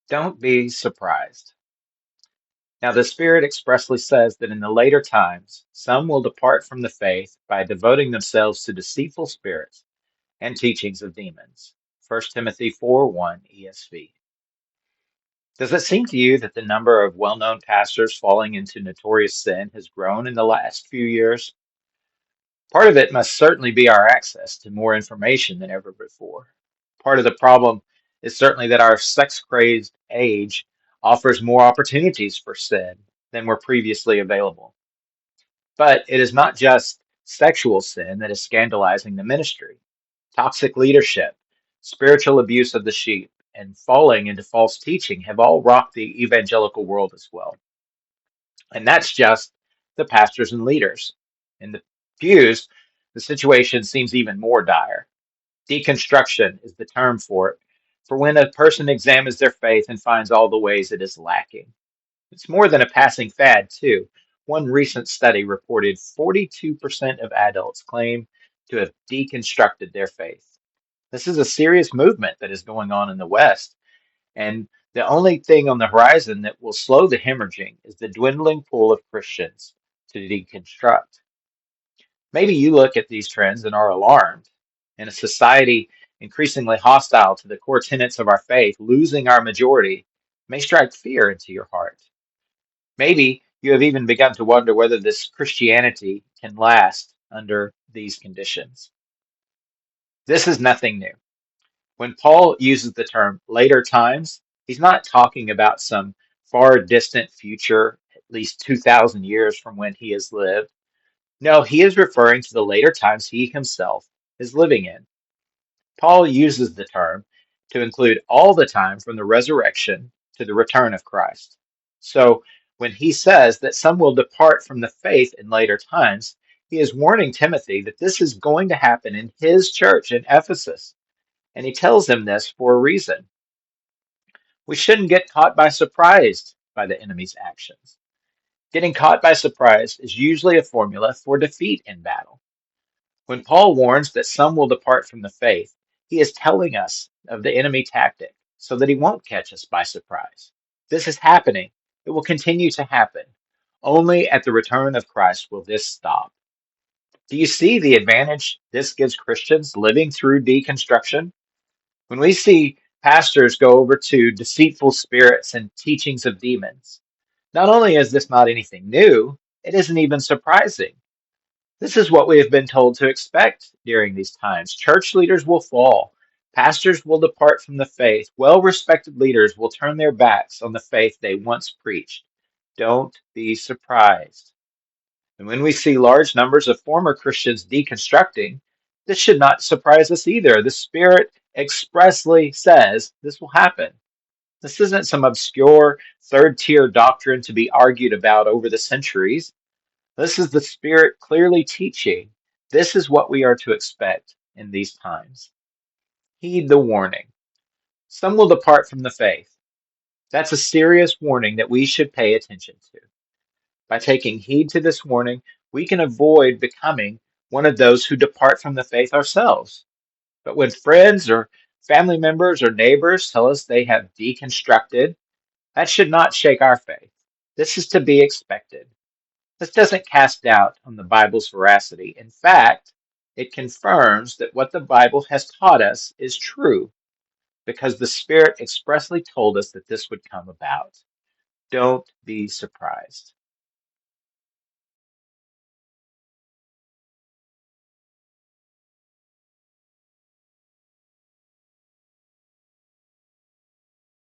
Don't be surprised. Now, the Spirit expressly says that in the later times, some will depart from the faith by devoting themselves to deceitful spirits and teachings of demons. 1 Timothy 4:1 ESV. Does it seem to you that the number of well known pastors falling into notorious sin has grown in the last few years? Part of it must certainly be our access to more information than ever before. Part of the problem is certainly that our sex crazed age offers more opportunities for sin than were previously available. But it is not just sexual sin that is scandalizing the ministry. Toxic leadership, spiritual abuse of the sheep, and falling into false teaching have all rocked the evangelical world as well. And that's just the pastors and leaders. In the pews, the situation seems even more dire. Deconstruction is the term for it, for when a person examines their faith and finds all the ways it is lacking. It's more than a passing fad, too. One recent study reported 42% of adults claim to have deconstructed their faith. This is a serious movement that is going on in the West, and the only thing on the horizon that will slow the hemorrhaging is the dwindling pool of Christians to deconstruct. Maybe you look at these trends and are alarmed. In a society increasingly hostile to the core tenets of our faith, losing our majority may strike fear into your heart. Maybe you have even begun to wonder whether this Christianity can last under these conditions. This is nothing new. When Paul uses the term later times, he's not talking about some far distant future, at least 2,000 years from when he has lived. No, he is referring to the later times he himself is living in. Paul uses the term to include all the time from the resurrection to the return of Christ. So when he says that some will depart from the faith in later times, he is warning Timothy that this is going to happen in his church in Ephesus. And he tells him this for a reason. We shouldn't get caught by surprise by the enemy's actions. Getting caught by surprise is usually a formula for defeat in battle. When Paul warns that some will depart from the faith, he is telling us of the enemy tactic so that he won't catch us by surprise. This is happening. It will continue to happen. Only at the return of Christ will this stop. Do you see the advantage this gives Christians living through deconstruction? When we see pastors go over to deceitful spirits and teachings of demons, not only is this not anything new, it isn't even surprising. This is what we have been told to expect during these times. Church leaders will fall. Pastors will depart from the faith. Well respected leaders will turn their backs on the faith they once preached. Don't be surprised. And when we see large numbers of former Christians deconstructing, this should not surprise us either. The Spirit expressly says this will happen. This isn't some obscure third tier doctrine to be argued about over the centuries. This is the Spirit clearly teaching. This is what we are to expect in these times. Heed the warning. Some will depart from the faith. That's a serious warning that we should pay attention to. By taking heed to this warning, we can avoid becoming one of those who depart from the faith ourselves. But when friends or family members or neighbors tell us they have deconstructed, that should not shake our faith. This is to be expected. This doesn't cast doubt on the Bible's veracity. In fact, it confirms that what the Bible has taught us is true because the Spirit expressly told us that this would come about. Don't be surprised.